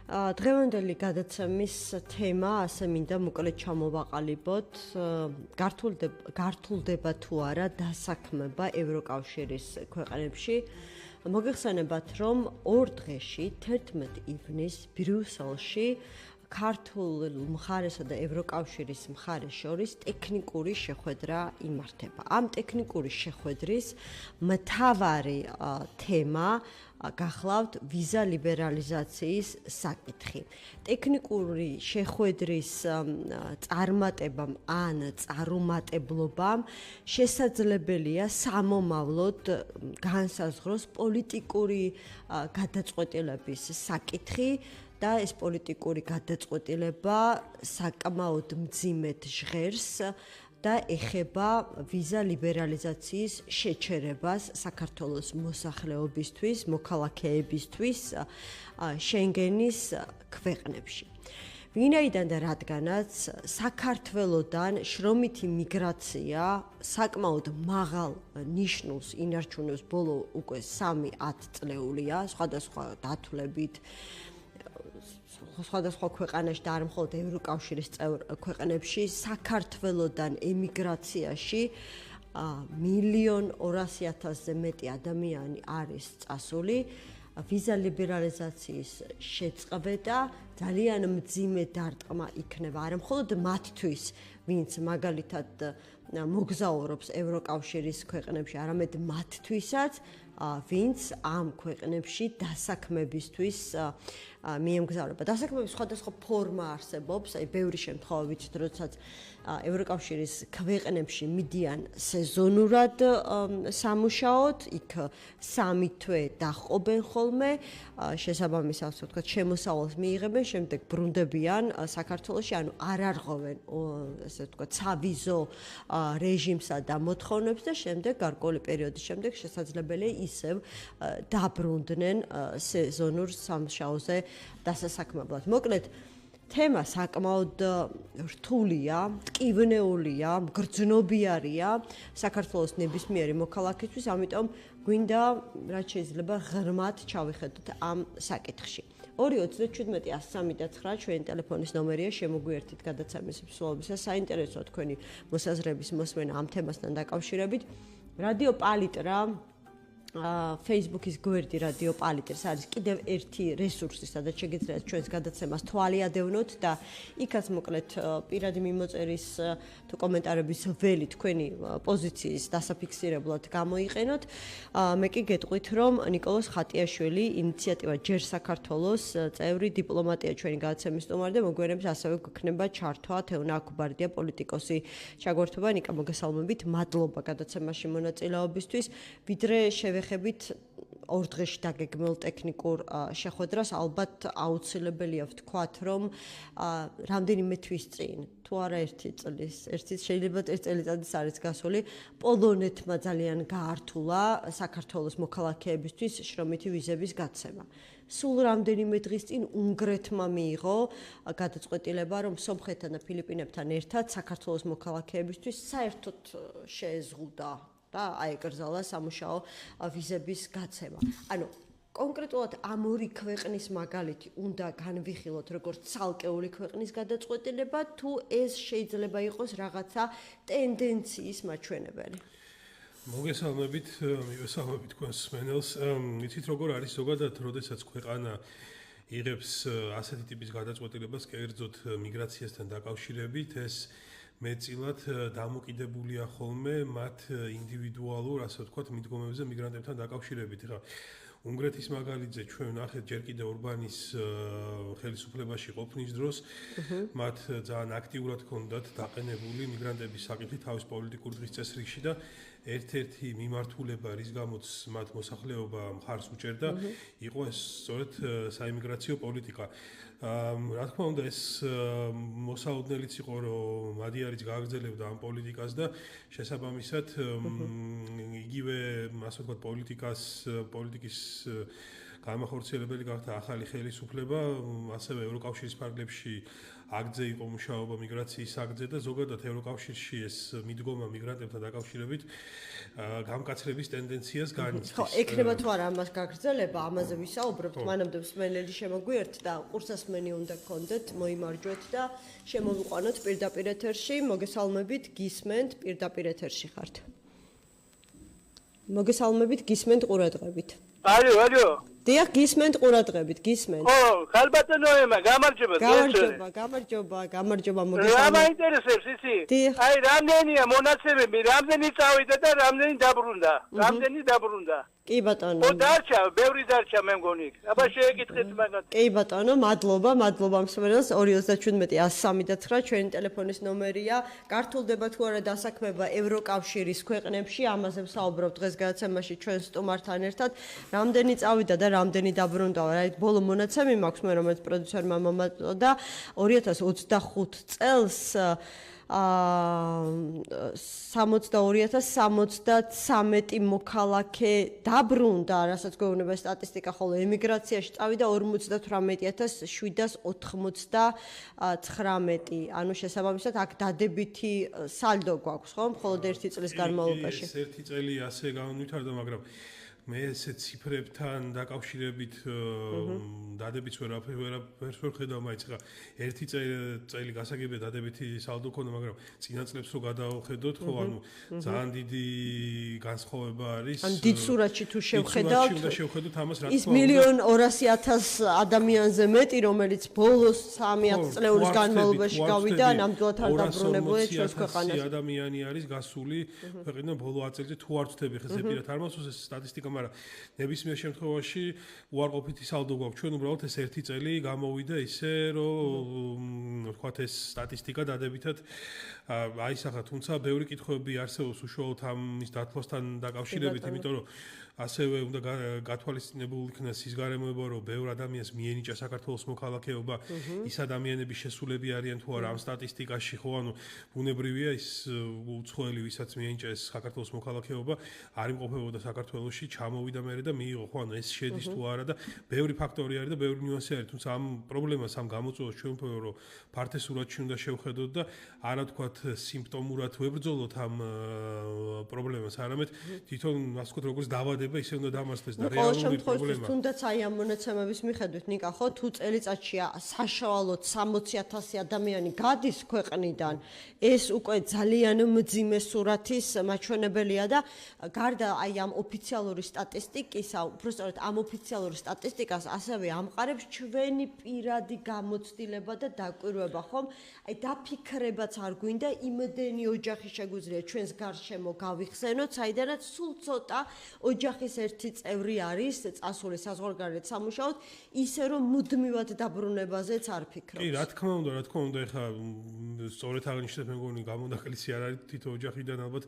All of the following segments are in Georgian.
დღევანდელი გადაცემის თემა ასე მინდა მოკლედ ჩამოვაყალიბოთ. გართულდება თუ არა დასაქმება ევროკავშირის ქვეყნებში. მოგეხსენებათ, რომ 2 დღეში 11 ივნის ბრიუსელში ქართულ მხარესა და ევროკავშირის მხარეს შორის ტექნიკური შეხვედრა იმართება. ამ ტექნიკური შეხვედრის მთავარი თემა გახლავთ ვიზა ლიბერალიზაციის საკითხი. ტექნიკური შეხვედრის წარმატებამ ან წარუმატებლობამ შესაძლებელია სამომავლოდ განსაზღვროს პოლიტიკური გადაწყვეტილების საკითხი და ეს პოლიტიკური გადაწყვეტილება საკმაოდ მძიმედ ჟღერს და ეხება ვიზა ლიბერალიზაციის შეჩერებას საქართველოს მოსახლეობისთვის, მოქალაქეებისთვის შენგენის ქვეყნებში. ვინაიდან და რადგანაც საქართველოდან შრომითი მიგრაცია საკმაოდ მაღალ ნიშნულს ინარჩუნებს ბოლო უკვე 3-10 წლეულია, სხვადასხვა დათვლებით სხვადასხვა ქვეყანაში და არ მხოლოდ ევროკავშირის წევრ ქვეყნებში საქართველოდან ემიგრაციაში 1,200,000-ზე მეტი ადამიანი არის წასული. ვიზა ლიბერალიზაციის შეწყვეტა ძალიან მძიმე დარტყმა იქნება არა მხოლოდ მათთვის, ვინც მაგალითად მოგზაურობს ევროკავშირის ქვეყნებში, არამედ მათთვისაც, ვინც ამ ქვეყნებში დასაქმებისთვის მიემგზავრება. დასაქმების სხვადასხვა ფორმა არსებობს, აი ბევრი შემთხვევა ვიცით, როდესაც ევროკავშირის ქვეყნებში მიდიან სეზონურად სამუშაოდ, იქ 3 თვე დაჰყობენ ხოლმე, შესაბამისად, ასე ვთქვათ, შემოსავალს მიიღებენ, შემდეგ ბრუნდებიან საქართველოში, ანუ არ არღვევენ ასე ვთქვათ, სავიზო რეჟიმსა და მოთხოვნებს და შემდეგ გარკვეული პერიოდის შემდეგ შესაძლებელია ისევ დაბრუნდნენ სეზონურ სამუშაოზე დასასაქმებლად. მოკლედ, თემა საკმაოდ რთულია, მტკივნეულია, მგრძნობიარია საქართველოს ნებისმიერი მოქალაქისთვის, ამიტომ გვინდა რაც შეიძლება ღრმად ჩავიხედოთ ამ საკითხში. 2-27-103-9 ჩვენი ტელეფონის ნომერია, შემოგვიერთით გადაცემის მსვლელობისას, საინტერესოა თქვენი მოსაზრების მოსმენა ამ თემასთან დაკავშირებით. რადიო პალიტრა Facebook-ის გვერდი რადიო პალიტრს არის კიდევ ერთი რესურსი, სადაც შეგიძლიათ ჩვენს გადაცემას თვალი ადევნოთ და იქაც მოკლედ პირადი მიმოწერის თუ კომენტარების ველი თქვენი პოზიციის დასაფიქსირებლად გამოიყენოთ. მე კი გეტყვით, რომ ნიკოლოზ ხატიაშვილი ინიციატივა ჯერ საქართველოს წევრი დიპლომატია ჩვენი გადაცემის სტუმარი და მოგვიანებით ასევე გვექნება ჩართვა თეონა აქუბარდია პოლიტიკოსი ჩაგვერთვება. ნიკა, მოგესალმებით, მადლობა გადაცემაში მონაწილეობისთვის. ვიდრე შევეხებით 2 დღეში დაგეგმილ ტექნიკურ შეხვედრას, ალბათ აუცილებელია ვთქვათ, რომ რამდენიმე თვის წინ, თუ არა 1 წლის, შეიძლება 1 წელიწადის არის გასული, პოლონეთმა ძალიან გაართულა საქართველოს მოქალაქეებისთვის შრომითი ვიზების გაცემა. სულ რამდენიმე დღის წინ უნგრეთმა მიიღო გადაწყვეტილება, რომ სომხეთთან და ფილიპინებთან ერთად საქართველოს მოქალაქეებისთვის საერთოდ შეეზღუდა და აეკრძალა სამუშაო ვიზების გაცემა. ანუ კონკრეტულად ამ 2 ქვეყნის მაგალითი უნდა განვიხილოთ როგორც ცალკეული ქვეყნის გადაწყვეტილება, თუ ეს შეიძლება იყოს რაღაცა ტენდენციის მაჩვენებელი. მოგესალმებით, მივესალმებით თქვენს მსმენელს. იცით როგორ არის ზოგადად, როდესაც ქვეყანა იღებს ასეთი ტიპის გადაწყვეტილებას, კერძოდ მიგრაციასთან დაკავშირებით, ეს მეტწილად დამოკიდებულია ხოლმე მათ ინდივიდუალურ, ასე ვთქვათ, მიდგომებზე მიგრანტებთან დაკავშირებით. ხა უნგრეთის მაგალითზე ჩვენ ვნახეთ ჯერ კიდევ ორბანის ხელისუფლებაში ყოფნის დროს, მათ ძალიან აქტიურად ჰქონდათ დაყენებული მიგრანტების საკითხი თავის პოლიტიკურ დღის წესრიგში და ერთ-ერთი მიმართულება, რის გამოც მათ მოსახლეობა მხარს უჭერდა, იყო ეს სწორედ საიმიგრაციო პოლიტიკა. რა თქმა უნდა, ეს მოსაოდნელიც იყო, რომ მადიარიც გააგრძელებდა ამ პოლიტიკას და შესაბამისად იგივე, ასე ვთქვათ, პოლიტიკის განმახორციელებელი გახდა ახალი ხელისუფლება, ასევე ევროკავშირის ფარგლებში აგძე იყო მუშაობა მიგრაციის აგძე და ზოგადად ევროკავშირში ეს მიდგომა მიგრანტებთან დაკავშირებით გამკაცრების ტენდენციას განიცდის. ხო, ეკრება თუ არა ამას გაგრძელება, ამაზე ვისაუბრებთ, მანამდე მსმენელი შემოგვიერთდა, ყურსასმენი უნდა გქონდეთ, მოიმარჯვეთ და შემოვიყვანოთ პირდაპირ ეთერში, მოგესალმებით, გისმენთ, პირდაპირ ეთერში ხართ. მოგესალმებით, გისმენთ ყურადღებით. ალო. დიახ, გისმენთ ყურადღებით, გისმენთ. ხო, ხალბატონო ემა, გამარჯობა. გამარჯობა, რა მოგესალმებით. მაინტერესებს ისი? აი, რამდენია მონაცემები, რამდენი წავიდა და რამდენი დაბრუნდა. კი ბატონო. ხო, დარჩა, ბევრი დარჩა მე მგონი. აბა შეეკითხეთ მაგათ. კი ბატონო, მადლობა მსმენელს 217-103 ჩვენი ტელეფონის ნომერია. გართულდება თუ არა დასაქმება ევროკავშირის ქვეყნებში, ამაზე ვსაუბრობ დღეს გადაცემაში ჩვენ სტუმართან ერთად. რამდენი წავიდა და რამდენი დაბრუნდა? აი, ბოლო მონაცემი მაქვს მე, რომელიც პროდიუსერმა მომაწოდა 2025 წელს 62,073 მოქალაქე დაბრუნდა, რასაც გვეუბნება სტატისტიკა, ხოლო ემიგრაციაში წავიდა 58,789. ანუ შესაბამისად აქ დადებითი სალდო გვაქვს, ხო? მხოლოდ ერთი წლის განმავლობაში. ეს ერთი წელი ასე განვითარდა, მაგრამ მე ესე ციფრებთან დაკავშირებით დადებითს ვერაფერს ვერ ხედავ, მაინც ხა ერთი წელი გასაგებია დადებითი სალდო ქონდა, მაგრამ წინა წლებს რო გადავხედოთ, ხო, ანუ ძალიან დიდი განსხვავება არის. ან დიდ სურათში თუ შევხედავთ, ამას რა ის 1,200,000 ადამიანზე მეტი, რომელიც ბოლოს 3 წლეულის განმავლობაში გავიდა, ნამდვილად არ დაბრუნებულა ჩვენს ქვეყანას. ადამიანი არის გასული ქვეყნიდან ბოლო 10 წელიწადში, თუ არ ვწდები ხე ზეპირად არ მახსოვს ეს სტატისტიკა, მაგრამ ნებისმიერ შემთხვევაში უარყოფითი სალდო გვაქვს. ჩვენ უბრალოდ ეს ერთი წელი გამოვიდა ისე, რომ ვთქვათ ეს სტატისტიკა დადებითად აისახა, თუმცა ბევრი კითხვები არსებობს უშუალოდ ამის დათვლასთან დაკავშირებით, იმიტომ რომ ასევე უნდა გათვალისწინებულ იქნას ის გარემოება, რომ ბევრ ადამიანს მიენიჭა საქართველოს მოქალაქეობა, ის ადამიანების შესულები არიან თუ არა ამ სტატისტიკაში, ხო, ანუ ბუნებრივია ის უცხოელი, ვისაც მიენიჭა ეს საქართველოს მოქალაქეობა, არ იმყოფებოდა საქართველოში, ჩამოვიდა მერე და მიიღო, ხო, ანუ ეს შედის თუ არა და ბევრი ფაქტორი არის და ბევრი ნიუანსი არის, თუმცა ამ პრობლემას, ამ გამოწვევას ჩვენ ვფიქრობ, რომ ფართესურათში უნდა შევხედოთ და არა თქვათ სიმპტომურად ვებრძოლოთ ამ პრობლემას, არამედ თვითონ ასე ვთქვათ, როგორც დავადება ისე უნდა დამასწრდეს და რეალური პრობლემა. თუნდაც აი ამ მონაცემების მიხედვით, ნიკა, ხო, თუ წელიწადში საშუალოდ 60,000 ადამიანი გადის ქვეყნიდან, ეს უკვე ძალიან მძიმე სურათის მაჩვენებელია და გარდა აი ამ ოფიციალური სტატისტიკისა, უბრალოდ ამ ოფიციალური სტატისტიკას ასევე ამყარებს ჩვენი პირადი გამოცდილება და დაკვირვება, ხომ? აი დაფიქრებაც არ გვინდა, იმდენი ოჯახი შეგვიძლია ჩვენს გარშემო გავიხსენოთ, საიდანაც სულ ცოტა ოჯახის ერთი წევრი არის წასული საზღვარგარეთ სამუშაოდ, ისე რომ მუდმივად დაბრუნებაზეც არ ფიქრობს. კი, რა თქმა უნდა, ეხლა სწორედ აღნიშნეთ, მე მგონი გამონაკლისი არ არის თითო ოჯახიდან ალბათ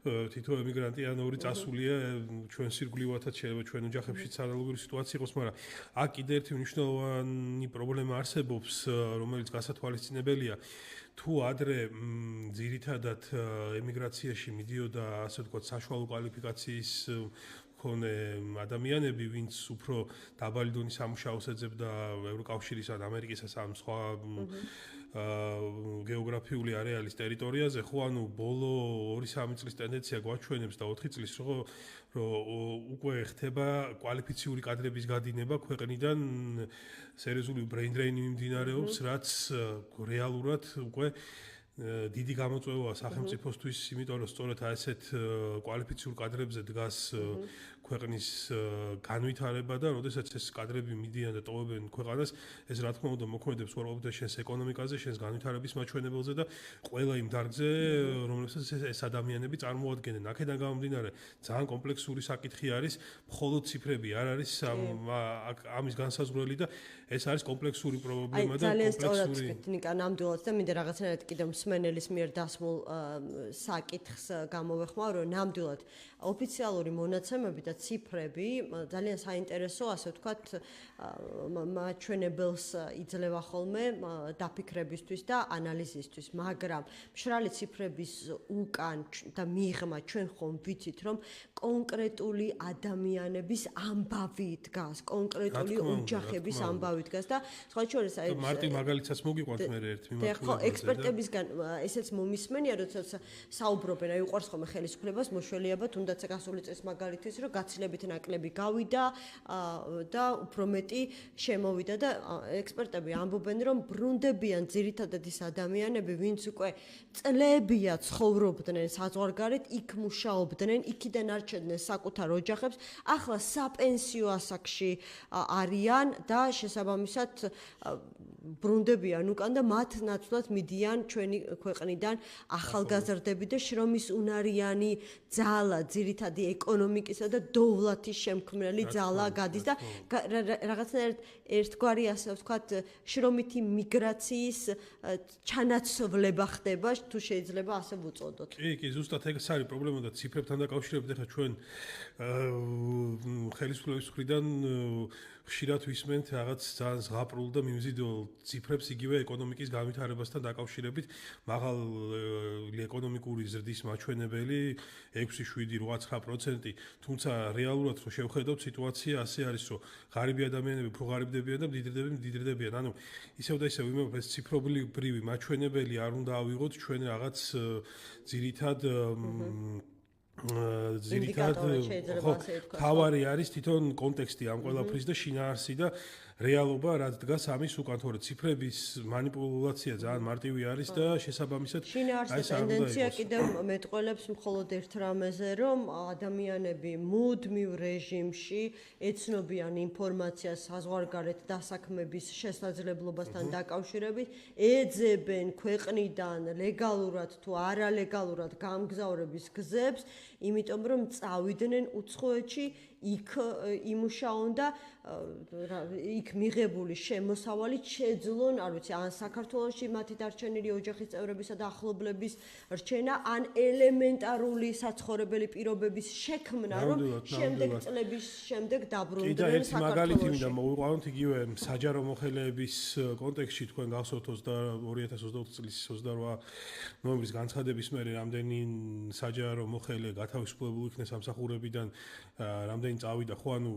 თითო ემიგრანტი ან ორი წასულია ჩვენ სირგულივათაც შეიძლება ჩვენ ოჯახებშიც ანალოგური სიტუაცია იყოს, მაგრამ აქ კიდე ერთი მნიშვნელოვანი პრობლემა არსებობს, რომელიც გასათვალისწინებელია. თუ ადრე ძირითადად ემიგრაციაში მიდიოდა ასე ვთქვათ საშუალო კვალიფიკაციის მქონე ადამიანები, ვინც უფრო დაბალი დონის სამუშაოს ეძებდა ევროკავშირის ან ამერიკისა ან სხვა გეოგრაფიული არეალის ტერიტორიაზე, ხო, ანუ ბოლო 2-3 წლის ტენდენცია გვაჩვენებს და 4 წლის რომ უკვე ხდება კვალიფიციური კადრების გადინება ქვეყნიდან, სერიოზული brain drain მიმდინარეობს, რაც რეალურად უკვე დიდი გამოწვევაა სახელმწიფოსთვის, იმიტომ რომ სწორედ ასეთ კვალიფიციურ კადრებზე დგას ქვეყნის განვითარება და როდესაც ეს კადრები მიდიან და ტოვებენ ქვეყანას, ეს რა თქმა უნდა მოქმედებს უარყოფითად შენს ეკონომიკაზე, შენს განვითარების მაჩვენებელზე და ყველა იმ დარგზე, რომლებსაც ეს ადამიანები წარმოადგენენ. აქედან გამომდინარე, ძალიან კომპლექსური საკითხი არის, მხოლოდ ციფრები არ არის ამის განსაზღვრელი და ეს არის კომპლექსური პრობლემა და კომპლექსური. ნიკა, ნამდვილად და მინდა რაღაცნაირად კიდევ მსმენელის მიერ დასმულ საკითხს გამოვეხმარო, რომ ნამდვილად ოფიციალური მონაცემები და ციფრები ძალიან საინტერესო, ასე ვთქვათ, მაჩვენებელს იძლევა ხოლმე დაფიქრებისთვის და ანალიზისთვის, მაგრამ მშრალი ციფრების უკან და მიღმა ჩვენ ხომ ვიცით, რომ კონკრეტული ადამიანების ამბავი დგას, კონკრეტული ოჯახების ამბავი დგას და სხვა შორის აი მარტივ მაგალითსაც მოგიყვანთ მე ერთ მიმართულებაზე. ხო, ექსპერტებისგან ესეც მომისმენია, როდესაც საუბრობენ, აი უყვარს ხოლმე ხელისუფლებას მოშველიება, თუნდაც გასული წლის მაგალითის, რომ გაცილებით ნაკლები გავიდა და უფრო მეტი შემოვიდა და ექსპერტები ამბობენ, რომ ბრუნდებიან ძირითადად ის ადამიანები, ვინც უკვე წლებია ცხოვრობდნენ საზღვარგარეთ, იქ მუშაობდნენ, იქიდან არჩევდნენ საკუთარ ოჯახებს, ახლა საპენსიო ასაკში არიან და შესაბამისად ბრუნდებიან უკან და მათ ნაცვლად მიდიან ჩვენი ქვეყნიდან ახალგაზრდები და შრომის უნარიანი ძალა, ძირითადი ეკონომიკისა და დოვლათის შემქმნელი ძალა გადის და რაღაცნაირად ერთგვარი ასე ვთქვათ შრომითი მიგრაციის ჩანაცვლება ხდება, თუ შეიძლება ასე ვუწოდოთ. კი, ზუსტად ეს არის პრობლემა და ციფრებთან დაკავშირებით ახლა ჩვენ ხელისუფლების მხრიდან ხშირად ვისმენთ რაღაც ძალიან ზღაპრულ და მიმზიდველ ციფრებს იგივე ეკონომიკის განვითარებასთან დაკავშირებით, მაღალი ეკონომიკური ზრდის მაჩვენებელი 6.7-8%, თუმცა რეალურად რო შევხედავთ სიტუაცია ასე არის, რომ ღარიბი ადამიანები უფრო ღარიბდებიან და მდიდრები მდიდრდებიან. ანუ ისევ და ისევ ვიმეორებ ეს ციფრობრივი მაჩვენებელი არ უნდა ავიღოთ ჩვენ რაღაც ძირითად თავარი არის თვითონ კონტექსტი ამ ყველაფრის და შინაარსი და რეალობა რაც დგას ამის უკან, თორე ციფრების манипуляция ძალიან მარტივი არის და შესაბამისად შინაარსის ტენდენცია კიდევ მეტყველებს მხოლოდ ერთ რამეზე, რომ ადამიანები მუდმივ რეჟიმში ეცნობიან ინფორმაციას საზღვარგარეთ დასაქმების შესაძლებლობასთან დაკავშირებით, ეძებენ ქვეყნიდან ლეგალურად თუ არალეგალურად გამგზავრების გზებს, იმიტომ რომ წავიდნენ უცხოეთში, იქ იმუშაონ და იქ მიღებული შემოსავალი შეძლონ, არ ვიცი, ან საქართველოში მათი დარჩენილი ოჯახის წევრებისა და ახლობლების რჩენა, ან ელემენტარული საცხოვრებელი პირობების შექმნა, რომ შემდეგ წლების შემდეგ დაბრუნდნენ საქართველოში. კიდევ ერთი მაგალითი მინდა მოვიყვანოთ იგივე საჯარო მოხელეების კონტექსტში, თქვენ გახსოვთ 2024 წლის 28 ნოემბრის განცხადების მერე რამდენი საჯარო მოხელე გათავისუფლებული იქნა სამსახურებიდან, რამდენი წავიდა, ხო, ანუ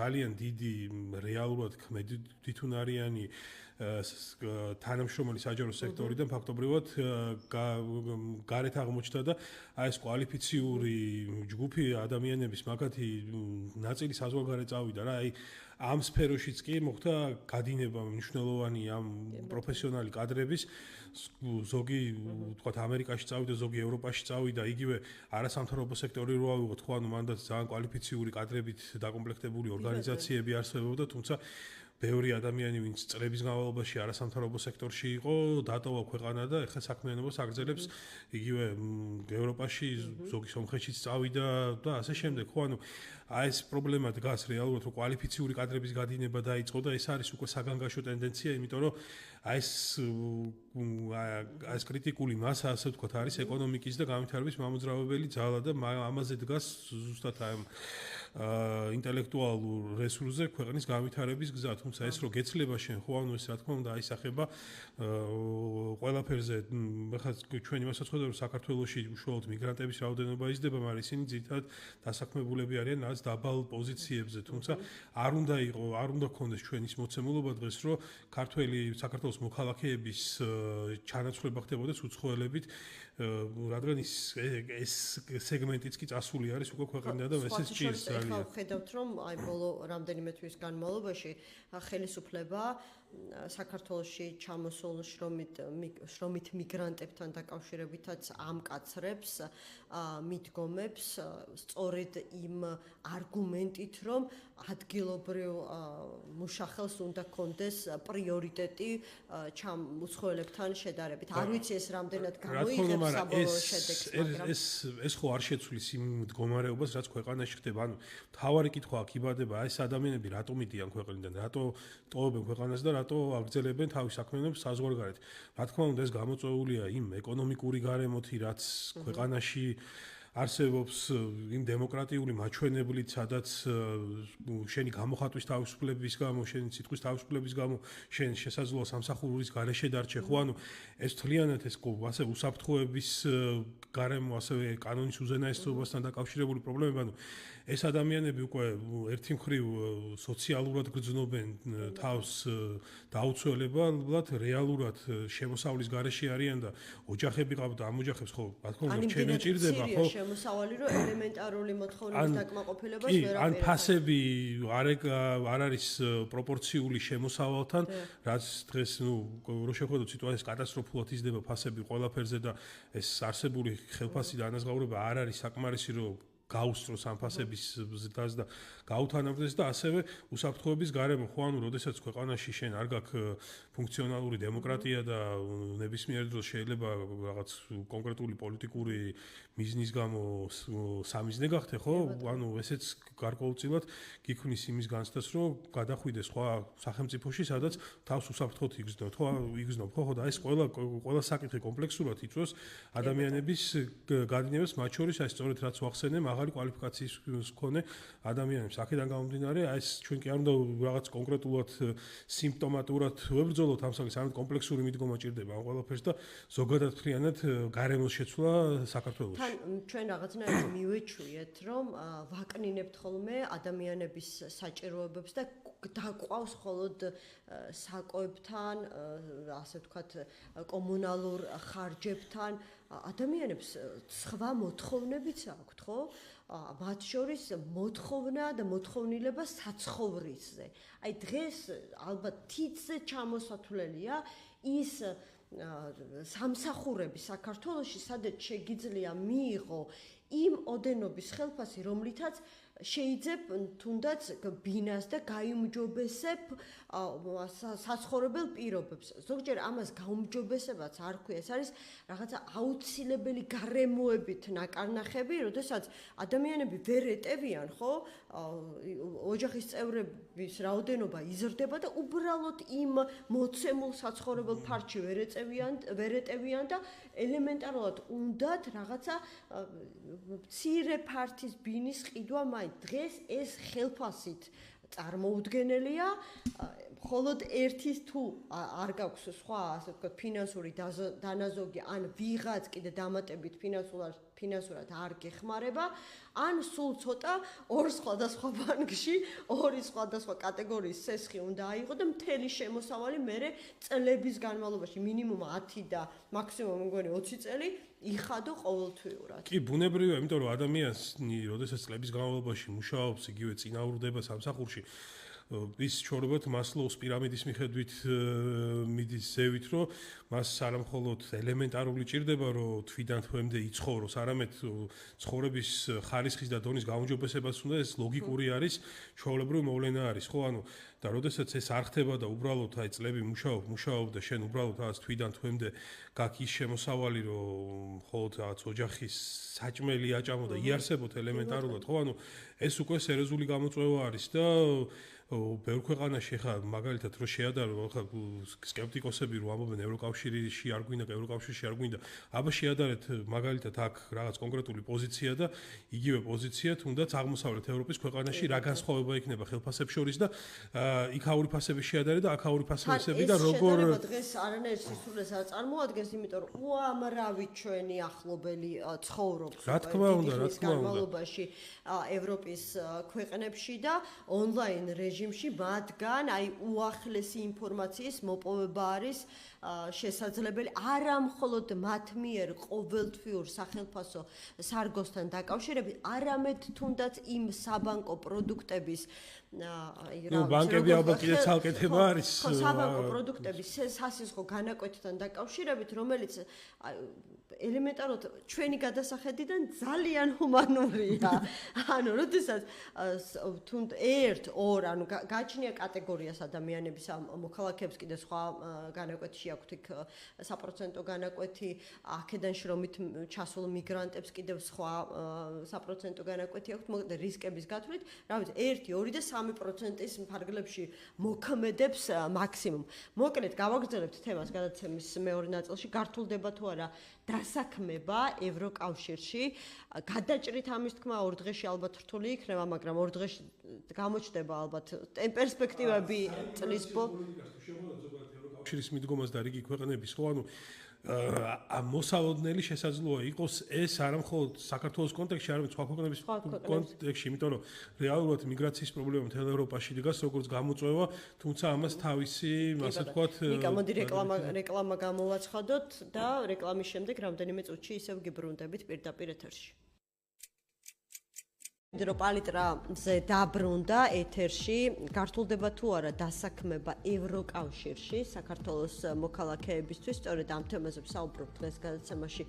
ძალიან დიდი რეალურად თვითუნარიანი თანამშრომელი საჯარო სექტორიდან ფაქტობრივად გარეთ აღმოჩნდა და აი ეს კვალიფიციური ჯგუფი ადამიანების მაგათი ნაწილი საზღვარგარეთ წავიდა რა, აი ამ სფეროშიც კი მოხდა გადინება მნიშვნელოვანი ამ პროფესიონალი კადრების, ზოგი ვთქვათ ამერიკაში წავიდა, ზოგი ევროპაში წავიდა, იგივე არასამთავრობო სექტორი რო ავიღოთ, ხო, ანუ მანდაც ძალიან კვალიფიციური კადრებით დაკომპლექტებული ორგანიზაციები არსებობდა, თუმცა ბევრი ადამიანი, ვინც წლების განმავლობაში არასამთავრობო სექტორში იყო, დატოვა ქვეყანა და ეხლა საქმიანობას აგრძელებს იგივე ევროპაში, ზოგი სომხეთშიც წავიდა და ასე შემდეგ, ხო, ანუ აი ეს პრობლემა დგას რეალურად, რომ კვალიფიციური კადრების გადინება დაიწყო და ეს არის უკვე საგანგაშო ტენდენცია, იმიტომ რომ აი ეს კრიტიკული მასა, ასე ვთქვათ, არის ეკონომიკის და განვითარების მამოძრავებელი ძალა და ამაზე დგას ზუსტად აი ინტელექტუალურ რესურსზე ქვეყნის განვითარების გზა, თუმცა ეს რო გეცლება შენ, ხო, ანუ ეს რა თქმა უნდა აისახება ყველაფერზე, ხა ჩვენ იმასაც ხედავთ, რომ საქართველოში უშუალოდ მიგრანტების რაოდენობა იზრდება, მაგრამ ისინი ძირითადად დასაქმებულები არიან რაც დაბალ პოზიციებზე, თუმცა არ უნდა გქონდეს ჩვენის მოცემულობა დღეს, რომ საქართველოს მოქალაქეების ჩანაცვლება ხდებოდეს უცხოელებით, რადგან ეს სეგმენტიც კი წასული არის უკვე ქვეყნიდან და ესეც ჭირს ძალიან. ახლა ვხედავთ, რომ აი ბოლო რამდენიმე თვის განმავლობაში ხელისუფლება საქართველოში ჩამოსულ შრომით მიგრანტებთან დაკავშირებითაც ამკაცრებს მიდგომებს სწორედ იმ არგუმენტით, რომ ადგილობრივ მუშახელს უნდა კონდეს პრიორიტეტი უცხოელებთან შედარებით. არ ვიცი ეს რამდენად გამოიღებს საბოლოო შედეგს, მაგრამ ეს ხო არ შეცვლის იმ მდგომარეობას, რაც ქვეყანაში ხდება. ანუ თავარი კითხვა აქ იბადება, ეს ადამიანები რატომ მიდიან ქვეყნიდან, რატო ტოვებენ ქვეყანას და რატო აგრძელებენ თავის საქმიანობას საზღვარგარეთ. რა თქმა უნდა, ეს გამოწვეულია იმ ეკონომიკური გარემოთი, რაც ქვეყანაში არსებობს იმ დემოკრატიული მაჩვენებლით, სადაც შენი გამოხატვის თავისუფლების გამო, შენი სიტყვის თავისუფლების გამო, შენ შესაძლოა სამსახურის გარეშე დარჩე, ხო? ანუ ეს თლიანად ეს ასე უსაფრთხოების გარემო, ასევე კანონის უზენაესობასთან დაკავშირებული პრობლემები, ანუ ეს ადამიანები უკვე ერთი მხრივ სოციალურად გრძნობენ თავს დაუცველებლად, რეალურად შემოსავლის გარეშე არიან და ოჯახები ყავთ და ამ ოჯახებს ხო, რა თქმა უნდა, ჩვენ ეჭირდება, ხო? შემოსავალი, რომ ელემენტარული მოთხოვნების დაკმაყოფილებას ვერ ან ფასები არ არის პროპორციული შემოსავალთან, რაც დღეს, რო შეხედოთ სიტუაციას, კატასტროფულად იზრდება ფასები ყველაფერზე და ეს არსებული ხელფასი და ანაზღაურება არ არის საკმარისი, რომ გაუსწროს ამ ფასების ზრდას და გაუთანაბრდეს და ასევე უსაფრთხოების გარემო, ხო, ანუ როდესაც ქვეყანაში შენ არ გაქვს ფუნქციონალური დემოკრატია და ნებისმიერ დროს შეიძლება რაღაც კონკრეტული პოლიტიკური მიზნის გამო სამიზნე გახდე, ხო? ანუ ესეც გარკვეულწილად გიქმნის იმის განცდას, რომ გადახვიდეს სხვა სახელმწიფოში, სადაც თავს უსაფრთხოდ იგრძნობ, ხო და ეს ყველა საკითხი კომპლექსურად იწვევს ადამიანების გადინებას, მათ შორის აი სწორედ რაც ვახსენე, მაღალი კვალიფიკაციის მქონე ადამიანებს. აქედან გამომდინარე, აი ეს ჩვენ კი არ უნდა რაღაც კონკრეტულად სიმპტომატურად ვებრძოლოთ ამ საკითხს, არამედ კომპლექსური მიდგომა ჭირდება ამ ყველაფერს და ზოგადად მთლიანად გარემოს შეცვლა საქართველოში. თან ჩვენ რაღაცნაირად მივეჩვიეთ, რომ ვაკნინებთ ხოლმე ადამიანების საჭიროებებს და დაყვავს მხოლოდ საკოებთან, ასე ვთქვათ, კომუნალურ ხარჯებთან ადამიანებს სხვა მოთხოვნებიც აქვთ, ხო? მათ შორის მოთხოვნა და მოთხოვნილება საცხოვრისზე. აი დღეს ალბათ თითზე ჩამოსათვლელია ის სამსახურები საქართველოში, სადაც შეგიძლია მიიღო იმ ოდენობის ხელფასი, რომლითაც შეიძლება თუნდაც ბინას და გაიმჯობესებ საცხოვრებელ პირობებს. ზოგჯერ ამას გაუმჯობესებაც არ ქვია, ეს არის რაღაცა აუცილებელი გარემოებით ნაკარნახები, როდესაც ადამიანები ვერ ეტევიან, ხო? ოჯახის წევრების რაოდენობა იზრდება და უბრალოდ იმ მოცემულ საცხოვრებელ ფარჩში ვერ ეტევიან და ელემენტარულად უნდათ რაღაცა მცირე ფართის ბინის ყიდვა მაინც. დღეს ეს ხელფასით წარმოუდგენელია, მხოლოდ ერთის თუ არ გაქვს სხვა, ასე ვთქვათ, ფინანსური დანაზოგი, ან ვიღაც კიდე დამატებით ფინანსურად არ გეხმარება, ან სულ ცოტა ორ სხვადასხვა ბანკში, ორი სხვადასხვა კატეგორიის სესხი უნდა აიღო და მთელი შემოსავალი მერე წლების განმავლობაში მინიმუმ 10 და მაქსიმუმ მგონი 20 წელი იხადო ყოველთვიურად. კი, ბუნებრივია, იმიტომ რომ ადამიანს, როდესაც წლების განმავლობაში მუშაობს, იგივე წინააღმდეგობა სამსახურში, ის ჩორობათ მასლოუს პირამიდის მიხედვით მიდის ზევით, რომ მას არამხოლოდ ელემენტარული ჭირდება, რომ თვიდან თვემდე იცხოვროს, არამედ ცხოვრების ხარისხის და დონის გაუმჯობესებას უნდა, ეს ლოგიკური არის, ჩვეულებრივი მოვლენა არის, ხო? ანუ და როდესაც ეს არ ხდება და უბრალოდ აი წლები მუშაობ და შენ უბრალოდ რაღაც თვიდან თვემდე გაქვს ის შემოსავალი, რომ მხოლოდ რაღაც ოჯახის საჭმელი აჭამო და იარსებოთ ელემენტარულად, ხო? ანუ ეს უკვე სერიოზული გამოწვევა არის და ბევრ ქვეყანაში ხა მაგალითად რო შეადარო ხა სკეპტიკოსები რო ამბობენ ევროკავშირში არ გვინდა, ევროკავშირში არ გვინდა, აბა შეადარეთ მაგალითად აქ რაღაც კონკრეტული პოზიცია და იგივე პოზიცია თუნდაც აღმოსავლეთ ევროპის ქვეყანაში რა განსხვავება იქნება ხელფასებს შორის და იქაური ფასების შეადარეთ და აქაური ფასები და როგორ დღეს არანაირ სისულელს არ წარმოადგენს, იმიტომ რომ უამრავი ჩვენი ახლობელი ცხოვრობს რა თქმა უნდა განმავლობაში ევროპის ქვეყნებში და ონლაინ რეჟიმში, მათგან აი უახლესი ინფორმაციის მოპოვება არის შესაძლებელი, არა მხოლოდ მათ მიერ ყოველთვიურ სახელფასო სარგოსთან დაკავშირებით, არამედ თუნდაც იმ საბანკო პროდუქტების ბანკები ალბათ კიდე ცალკე თემა არის. საბანკო პროდუქტების სასიზღო განაკვეთთან დაკავშირებით, რომელიც ელემენტარულად ჩვენი გადასახედიდან ძალიან ჰუმანურია. ანუ როდესაც თუნდ 1-2 ანუ გაჩნია კატეგორიას ადამიანების მოქალაქეებს კიდე სხვა განაკვეთში აქვთ იქ საპროცენტო განაკვეთი, აქედან შრომით ჩასულ მიგრანტებს კიდევ სხვა საპროცენტო განაკვეთი აქვთ, მოკლედ რისკების გათვლით, რა ვიცი 1, 2 და 3%-ის ფარგლებში მოქმედებს მაქსიმუმ. მოკლედ გავაგრძელებთ თემას გადაცემის მეორე ნაწილში, გართულდება თუ არა დასაქმება ევროკავშირში. გადაჭრით ამის თქმა ორ დღეში ალბათ რთული იქნება, მაგრამ ორ დღეში გამოჩნდება ალბათ პერსპექტივები წლის ევროკავშირის მიდგომას და რიგი ქვეყნების ხო ანუ მოსალოდნელი შესაძლოა იყოს ეს არა მხოლოდ საქართველოს კონტექსტში, არამედ სხვა ქვეყნების კონტექსტში, იმიტომ რომ რეალურად მიგრაციის პრობლემა მთელ ევროპაში დგას როგორც გამოწვევა, თუმცა ამას თავისი, ასე ვთქვათ, ნიკა, მოდი რეკლამა გამოვაცხადოთ და რეკლამის შემდეგ რამდენიმე წუთში ისევ გიბრუნდებით პირდაპირ ეთერში. პალიტრაზე დაბრუნდა ეთერში, გართულდება თუ არა დასაქმება ევროკავშირში საქართველოს მოქალაქეებისთვის, სწორედ ამ თემაზე ვსაუბრობთ დღეს გადაცემაში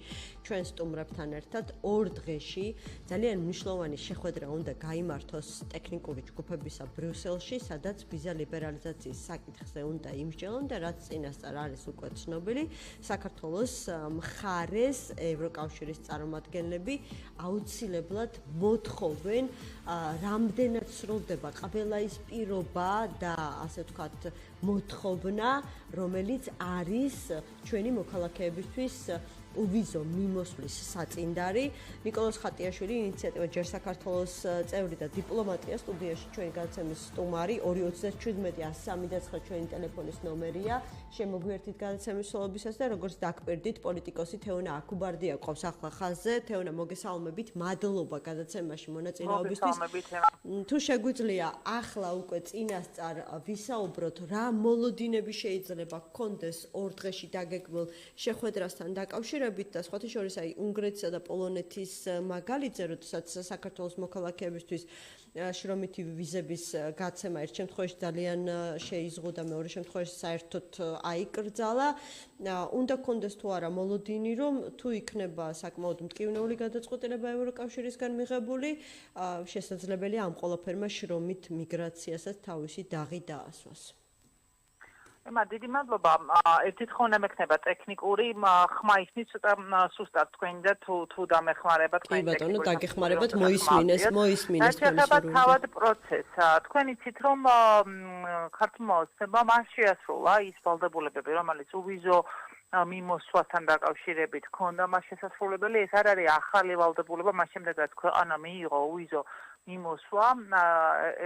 ჩვენ სტუმრებთან ერთად. ორ დღეში ძალიან მნიშვნელოვანი შეხვედრა უნდა გაიმართოს ტექნიკური ჯგუფებისა ბრიუსელში, სადაც ვიზა ლიბერალიზაციის საკითხზე უნდა იმსჯელონ და რაც წინასწარ არის უკვე ცნობილი, საქართველოს მხარეს ევროკავშირის წარმომადგენლები აუცილებლად მოთხოვენ რამდენად სრულდება ყაბელაის პირობა და ასე ვთქვათ მოთხოვნა, რომელიც არის ჩვენი მოქალაქეებისთვის ოვიზო მიმოსვლის საწინდარი. ნიკოლოზ ხატიაშვილი, ინიციატივა ჯერ საქართველოს წევრი და დიპლომატია სტუდიაში ჩვენი გადაცემის სტუმარი 237-103 ჩვენი ტელეფონის ნომერია. შემოგვიერთით გადაცემის სრულობისას და როგორც დაგპირდით, პოლიტიკოსი თეონა აქუბარდია ყავს ახლა ხაზზე. თეონა, მოგესალმებით, მადლობა გადაცემაში მონაწილეობისთვის. თუ შეგვიძლია ახლა უკვე წინასწარ ვისაუბროთ, რა მოლოდინები შეიძლება გქონდეს ორ დღეში დაგეგმილ შეხვედრასთან დაკავშირებით და სხვათა შორის აი უნგრეთსა და პოლონეთის მაგალითზე, როდესაც საქართველოს მოქალაქეებისთვის შრომითი ვიზების გაცემა ერთ შემთხვევაში ძალიან შეიზღო და მეორე შემთხვევაში საერთოდ აიკრძალა. უნდა გქონდეს თუ არა მოლოდინი, რომ თუ იქნება საკმაოდ მტკივნეული გადაწყვეტილება ევროკავშირისგან მიღებული, შესაძლებელია ამ ყველაფერმა შრომით მიგრაციასაც თავისი დაღი დაასვას. დიდი მადლობა. ერთი თქო უნდა მექნება ტექნიკური ხმა ისმის ცოტა სუსტად თქვენი და თუ დამეხმარება თქვენი ტექნიკური. კი ბატონო, დაგეხმარებათ, მოისმინეს თქვენი თავად პროცესს. თქვენ იცით რომ ქართულმა ოცნებამ არ შეასრულა ის ვალდებულებები, რომელიც უვიზო მიმოსვლასთან დაკავშირებით ჰქონდა მას შესასრულებელი. ეს არ არის ახალი ვალდებულება, მას შემდეგ რაც ქვეყანა მიიღო უვიზო მიმოსვლა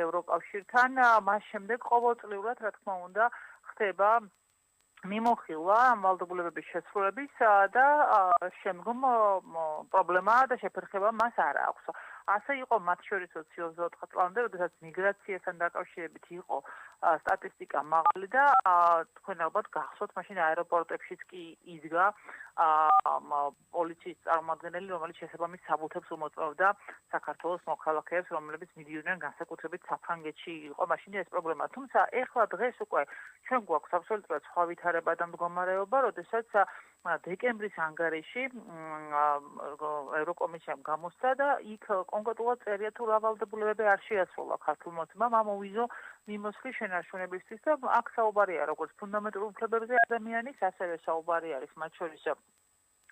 ევროკავშირთან, მას შემდეგ ყოველწლიურად რა თქმა უნდა ხდება მიმოხილვა ვალდებულებების შესრულების და შემდგომ პრობლემა და შეფერხება მას არ აქვს. ასე იყო მათ შორის 2024 წლამდე, როდესაც მიგრაციასთან დაკავშირებით იყო სტატისტიკა მაღალი და თქვენ ალბათ გახსოვთ, მაშინ აეროპორტებშიც კი იდგა პოლიციის წარმომადგენელი, რომელიც შესაბამის საბუთებს უმოწმობდა საქართველოს მოქალაქეებს, რომლებიც მიდიოდნენ განსაკუთრებით საფრანგეთში იყო მაშინ ეს პრობლემა. თუმცა ეხლა დღეს უკვე ჩვენ გვაქვს აბსოლუტურად სხვა ვითარება და მდგომარეობა, როდესაც დეკემბრის ანგარიში ევროკომისიამ გამოსცა და იქ კონკრეტულად წერია თუ რა ვალდებულებები არ შეასრულა ქართულმა ოცნებამ ამ უვიზო მიმოსვლის შენარჩუნებისთვის და აქ საუბარია როგორც ფუნდამენტურ უფლებებზე ადამიანის, ასევე საუბარი არის მათ შორის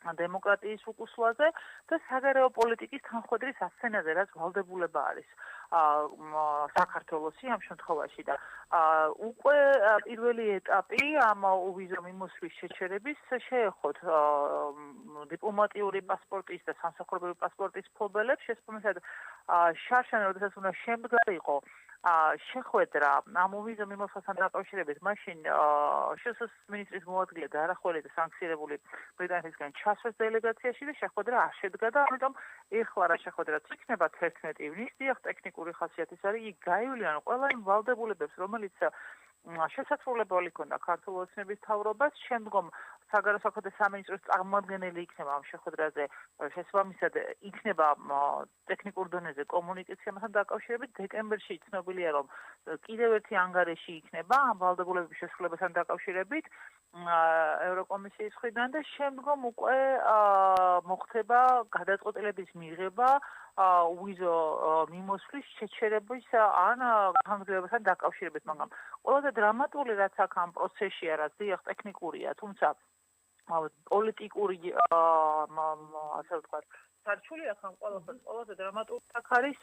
დემოკრატიის უკუსვლაზე და საგარეო პოლიტიკის თანხმედრის ასცენაზე, რაც ვალდებულება არის საქართველოსი ამ შემთხვევაში და უკვე პირველი ეტაპი ამ უვიზო მიმოსვლის შეჩერების შეეხოთ დიპლომატიური პასპორტის და სამსახურებრივი პასპორტის მფლობელებს, შესაბამისად შარშან როდესაც უნდა შემდგარიყო შეხვედრა ამ უვიზო მიმოსვლასთან დაკავშირებით, მაშინ შსს მინისტრის მოადგილე დაარახველი და სანქცირებული ბრიტანეთისგან ჩასვეს დელეგაციაში და შეხვედრა არ შედგა და ამიტომ ეხლა რა შეხვედრაც იქნება 11 ივნისს, დიახ, ტექნიკური ხასიათის არის, იქ გაივლიან ყველა იმ ვალდებულებებს, რომელიც შესაძლებელი ქონდა ქართულ ოცნების მთავრობას, შემდგომ საგარეო საქმეთა სამინისტროს წარმომადგენელი იქნება ამ შეხვედრაზე, შესაბამისად იქნება ტექნიკურ დონეზე კომუნიკაცია მასთან დაკავშირებით. დეკემბერში ცნობილია, რომ კიდევ ერთი ანგარიში იქნება ამ ვალდებულებების შესრულებასთან დაკავშირებით ევროკომისიის მხრიდან და შემდგომ უკვე მოხდება გადაწყვეტილების მიღება უვიზო მიმოსვლის შეჩერების ან განხორციელებასთან დაკავშირებით, მაგრამ ყველაზე დრამატული რაც აქ ამ პროცესშია, რაც დიახ ტექნიკურია, თუმცა პოლიტიკური ასე ვთქვათ დარჩული ახლა ყველაზე დრამატული აქ არის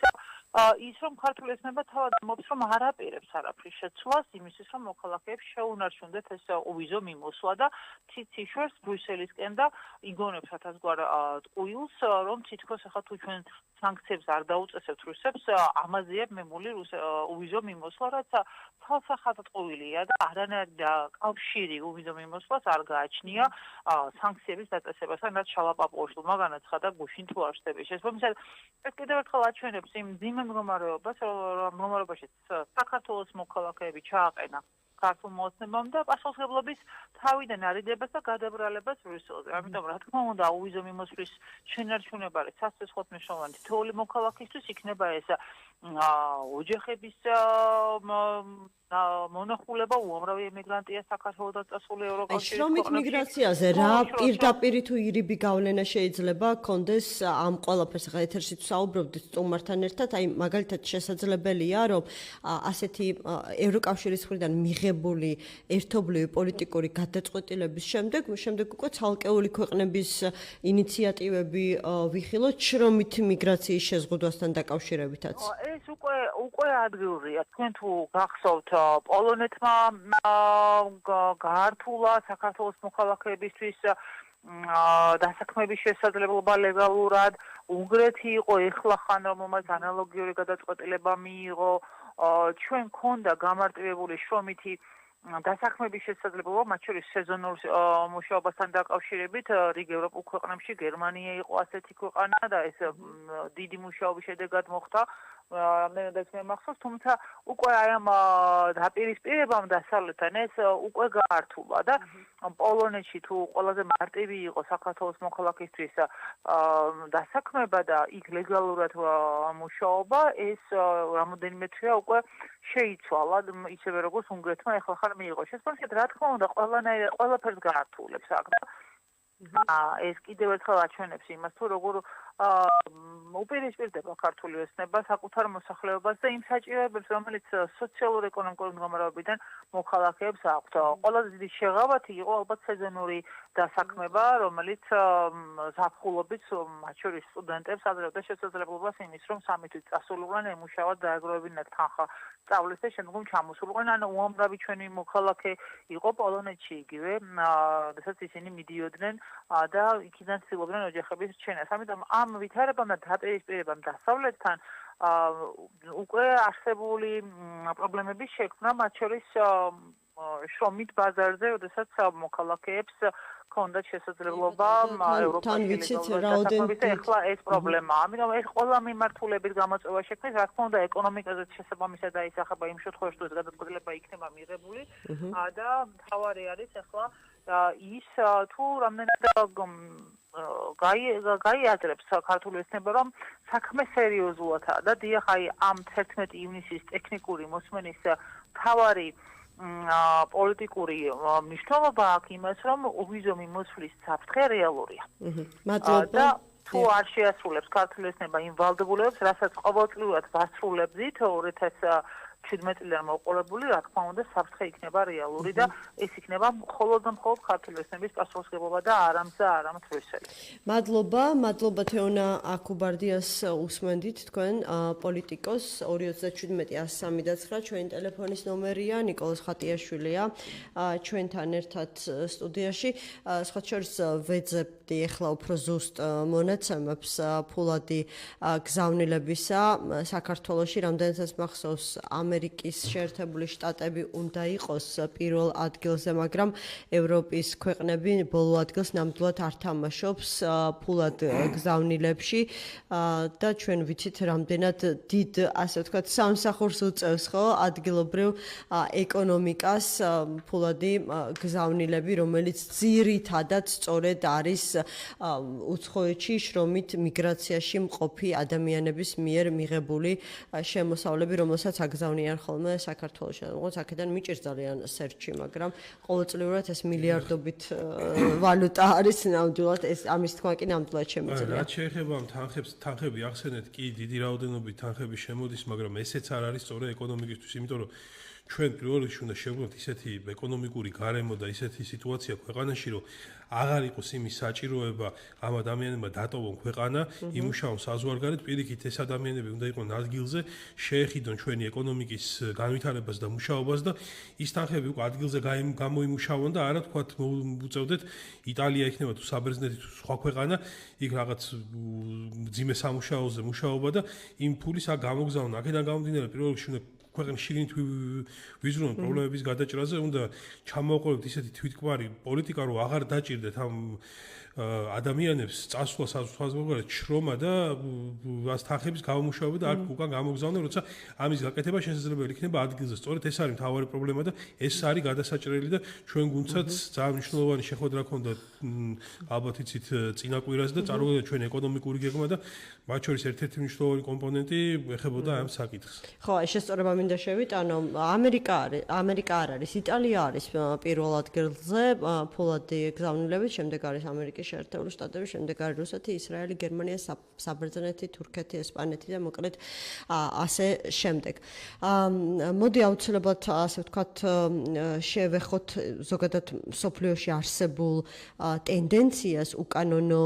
ის რომ ქართული ეთნობა თავად მომს რომ არ აპირებს არაფრის შეცვლას იმისთვის რომ მოქალაქეებს შეუნარჩუნდეთ ეს უვიზო მიმოსვლა და ციციშვერს ბრიუსელისკენ და იგონებს ათასგვარ ტყუილს რომ თითქოს ახლა თუ ჩვენ სანქციებს არ დაუწესებთ რუსებს ამაზეა მემული უვიზო მიმოსვლა რაც თვალსახად ტყუილია და არანაირი კავშირი უვიზო მიმოსვლას არ გააჩნია სანქციების დაწესებასთან რაც შალაპაპოშულმა განაცხადა გუშინ თუ არ შედები შესაბამისად ეს კიდევ ერთხელ აჩვენებს იმ ძიმე მდგომარეობაში საქართველოს მოქალაქეები ჩააყენა ქართულ მოწმებამ და პასუხისმგებლობის თავიდან არიდებას და გადაბრალებას რუსეთზე. ამიტომ რა თქმა უნდა უვიზო მიმოსვლის შენარჩუნება არის სასწრაფოდ მნიშვნელოვანი თითოეული მოქალაქისთვის იქნება ეს ოჯახების მონახულება უამრავი ემიგრანტია საქართველოს წასული ევროკავშირის შრომით მიგრაციაზე რა პირდაპირ თუ ირიბი გავლენა შეიძლება კონდეს ამ ყველაფერს ახლა ეთერში საუბრობდით სტუმართან ერთად აი მაგალითად შესაძლებელია რომ ასეთი ევროკავშირის მხრიდან მიღებული ერთობლივი პოლიტიკური გადაწყვეტილების შემდეგ უკვე ცალკეული ქვეყნების ინიციატივები ვიხილოთ შრომით მიგრაციის შეზღუდვასთან დაკავშირებითაც ეს უკვე ადგილზეა თქვენ თუ გახსოვთ პოლონეთმა გაართულა საქართველოს მოქალაქეებისთვის დასაქმების შესაძლებლობა ლეგალურად უნგრეთი იყო ეხლა ხან რომელმაც ანალოგიური გადაწყვეტილება მიიღო ჩვენ გქონდა გამარტივებული შრომითი დასაქმების შესაძლებლობა მათ შორის სეზონურ მუშაობასთან დაკავშირებით რიგ ევროპულ ქვეყნებში გერმანია იყო ასეთი ქვეყანა და ეს დიდი მუშაობის შედეგად მოხდა რამდენადაც მე მახსოვს თუმცა უკვე აი ამ დაპირისპირებამ დასავლეთთან ეს უკვე გაართულა და პოლონეთში თუ ყველაზე მარტივი იყო საქართველოს მოქალაქისთვის დასაქმება და იქ ლეგალურად მუშაობა ეს რამოდენიმე თვეა უკვე შეიცვალა ისევე როგორც უნგრეთმა ეხლა ხარ მიიღო შესაბამისად რა თქმა უნდა ყველაფერს გაართულებს აქ და ეს კიდევ ერთხელ აჩვენებს იმას თუ როგორ უპირისპირდება ქართული ოცნება საკუთარ მოსახლეობას და იმ საჭიროებებს რომელიც სოციალურ-ეკონომიკური მდგომარეობიდან მოქალაქეებს აქვთ. ყველაზე დიდი შეღავათი იყო ალბათ სეზონური დასაქმება, რომელიც ზაფხულობით მათ შორის სტუდენტებს აძლევდა შესაძლებლობას იმის რომ 3 თვით წასულიყვნენ ემუშავად დააგროვებინათ თანხა სწავლის და შემდგომ ჩამოსულიყვნენ ანუ უამრავი ჩვენი მოქალაქე იყო პოლონეთში იგივე, რასაც ისინი მიდიოდნენ და იქიდან ცდილობდნენ ოჯახების რჩენას. ამიტომ ამ ვითარებამ და დაპირისპირებამ დასავლეთთან უკვე არსებული პრობლემები შექმნა მათ შორის შრომით ბაზარზე, როდესაც მოქალაქეებს ჰქონდათ შესაძლებლობა ევროპაში და ეხლა ეს პრობლემაა. ამიტომ ეს ყველა მიმართულებით გამოწვევა შექმნეს, რა თქმა უნდა, ეკონომიკაზე შესაბამისად აისახება იმ შემთხვევაში, თუ ეს გადაწყვეტილება იქნება მიღებული და მთავარი არის ეხლა ის თუ რამდენად გაიაზრებს ქართული ოცნება რომ საქმე სერიოზულადაა და დიახ აი ამ 11 ივნისის ტექნიკური მოსმენის მთავარი პოლიტიკური მნიშვნელობა აქვს იმას რომ უვიზო მიმოსვლის საფრთხე რეალურია. მადლობა. თუ არ შეასრულებს ქართული ოცნება იმ ვალდებულებებს, რასაც ყოველწლიურად ვასრულებდით 2017 წლიდან მოყოლებული, რა თქმა უნდა, საფრთხე იქნება რეალური და ეს იქნება მხოლოდ ქართული ოცნების პასუხისმგებლობა და არა რუსელი. მადლობა თეონა აქუბარდიას უსმენდით თქვენ პოლიტიკოს 237-103-9 ჩვენი ტელეფონის ნომერია ნიკოლოზ ხატიაშვილია ჩვენთან ერთად სტუდიაში სხვა შორის ვეძებდი ახლა უფრო ზუსტ მონაცემებს ფულადი გზავნილებისა საქართველოში რამდენადაც მახსოვს ამერიკის შეერთებული შტატები უნდა იყოს პირველ ადგილზე, მაგრამ ევროპის ქვეყნები ბოლო ადგილს ნამდვილად არ თამაშობს ფულად გზავნილებში და ჩვენ ვიცით რამდენად დიდ, ასე ვთქვათ, სამსახურს უწევს ხო ადგილობრივ ეკონომიკას ფულადი გზავნილები, რომელიც ძირითადად სწორედ არის უცხოეთში შრომით მიგრაციაში მყოფი ადამიანების მიერ მიღებული შემოსავლები, რომელსაც აგზავნიან ხოლმე საქართველოში. მოკლედ აქედან მიჭირს ძალიან სერჩი, მაგრამ ყოველწლიურად ეს მილიარდობით ვალუტა არის ნამდვილად ეს ამის თქვა კი ნამდვილად შემიძლია. რაც შეეხება თანხები ახსენეთ, კი დიდი რაოდენობით თანხები შემოდის, მაგრამ ესეც არ არის სწორე ეკონომიკისთვის, იმიტომ რომ ჩვენ პირველ რიგში უნდა შევგვიყვეთ ისეთი ეკონომიკური გარემო და ისეთი სიტუაცია ქვეყანაში, რომ აღარ იყოს იმის საჭიროება ამ ადამიანებმა დატოვონ ქვეყანა, იმუშაონ საზღვარგარეთ, პირიქით ეს ადამიანები უნდა იყვნენ ადგილზე, შეეხიდონ ჩვენი ეკონომიკის განვითარებას და მუშაობას და ის თანხები უკვე ადგილზე გამოიმუშავონ და არა თქვათ მოუწევდეთ იტალია იქნება თუ საბერძნეთი თუ სხვა ქვეყანა, იქ რაღაც ძიმე სამუშაოზე მუშაობა და იმ ფულის აქ გამოგზავნონ. აქედან გამომდინარე პირველ რიგში უნდა ქვეყნის შიგნით ვიზრუნოთ პრობლემების გადაჭრაზე, უნდა ჩამოვყოლოთ ისეთი თვითკმარი პოლიტიკა, რომ აღარ დაჭირდეთ ამ ადამიანებს წასვლა საზღვარგარეთ შრომა და ას თანხების გამომუშავება და აქ უკან გამოგზავნონ, როცა ამის გაკეთება შესაძლებელი იქნება ადგილზე. სწორედ ეს არის მთავარი პრობლემა და ეს არის გადასაჭრელი და ჩვენ გუნდსაც ძალიან მნიშვნელოვანი შეხვედრა ჰქონდა ალბათ იცით წინა კვირას და წარმოგვიდგენთ ჩვენ ეკონომიკური გეგმა და მათ შორის ერთ-ერთი მნიშვნელოვანი კომპონენტი ეხებოდა ამ საკითხს. ხო, ეს შესწორება მინდა შევიტანო. ამერიკა არ არის, იტალია არის პირველ ადგილზე ფულადი გზავნილებით, შემდეგ არის ამერიკის შეერთებული შტატები, შემდეგ არის რუსეთი, ისრაელი, გერმანია, საბერძნეთი, თურქეთი, ესპანეთი და მოკლედ ასე შემდეგ. მოდი აუცილებლად ასე ვთქვათ შევეხოთ ზოგადად სოფლიოში არსებულ ტენდენციას უკანონო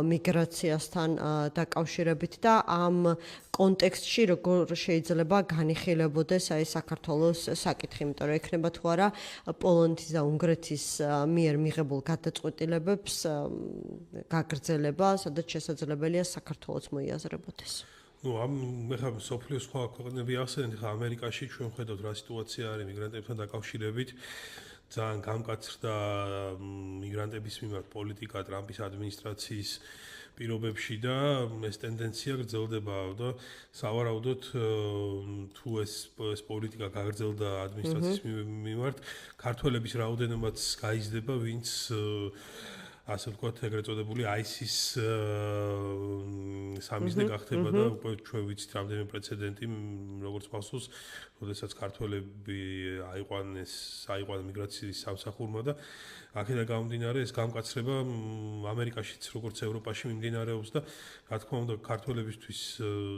მიგრაციასთან დაკავშირებით და ამ კონტექსტში როგორ შეიძლება განიხილებოდეს აი საქართველოს საკითხი, იმიტომ რომ ექნება თუ არა პოლონეთის და უნგრეთის მიერ მიღებულ გადაწყვეტილებებს გაგრძელება, სადაც შესაძლებელია საქართველოს მოიაზრებოდეს. ეხლა სოფლიოს სხვა ქვეყნები ახსენეთ, ეხლა ამერიკაში ჩვენ ხედავთ რა სიტუაცია არის მიგრანტებთან დაკავშირებით. ძალიან გამკაცრდა მიგრანტების მიმართ პოლიტიკა ტრამპის ადმინისტრაციის პირობებში და ეს ტენდენცია გრძელდება და სავარაუდოდ თუ ეს პოლიტიკა გაგრძელდა ადმინისტრაციის მიმართ, ქართველების რაოდენობაც გაიზრდება, ვინც ასე ვთქვათ, ეგრეთ წოდებული ISIS სამიზნე გახდება და უკვე ჩვენ ვიცით რამდენიმე პრეცედენტი, როგორც მახსოვს, როდესაც ქართველები აიყვანეს მიგრაციის სამსახურმა და აქედან გამომდინარე ეს გამკაცრება ამერიკაშიც როგორც ევროპაში მიმდინარეობს და რა თქმა უნდა ქართველებისთვის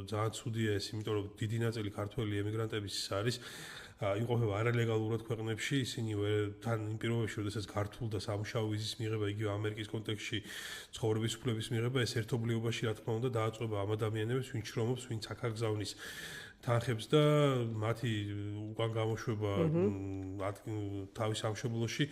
ძალიან ცუდია ეს, იმიტომ რომ დიდი ნაწილი ქართველი ემიგრანტების არის იმყოფება არალეგალურად ქვეყნებში, ისინი თან იმ პირობებში, როდესაც ქართულ და სამუშაო ვიზის მიღება, იგივე ამერიკის კონტექსტში ცხოვრების უფლების მიღება, ეს ერთობლიობაში რა თქმა უნდა დააწყვება ამ ადამიანებს, ვინც შრომობს, ვინც აქ გზავნის თანხებს და მათი უკან გამოშვება თავის სამშობლოში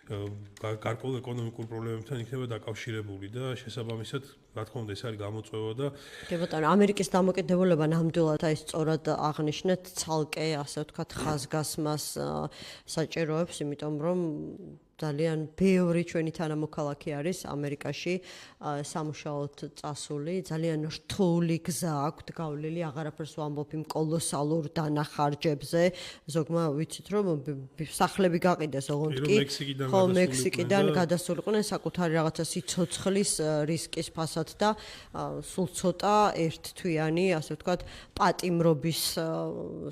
გარკვეულ ეკონომიკურ პრობლემებთან იქნება დაკავშირებული და შესაბამისად, რა თქმა უნდა, ეს არის გამოწვევა და ბატონო, ამერიკის დამოკიდებულება ნამდვილად აი სწორად აღნიშნეთ ცალკე, ასე ვთქვათ, ხაზგასმას საჭიროებს, იმიტომ რომ ძალიან ბევრი ჩვენი თანამოქალაქე არის ამერიკაში სამუშაოდ წასული, ძალიან რთული გზა აქვთ გავლილი, აღარაფერს ვამბობ იმ კოლოსალურ დანახარჯებზე, ზოგმა ვიცით რომ სახლები გაყიდეს, ოღონდ კი ხო მექსიკიდან გადასულიყვნენ საკუთარი რაღაცა სიცოცხლის რისკის ფასად და სულ ცოტა ერთთვიანი, ასე ვთქვათ, პატიმრობის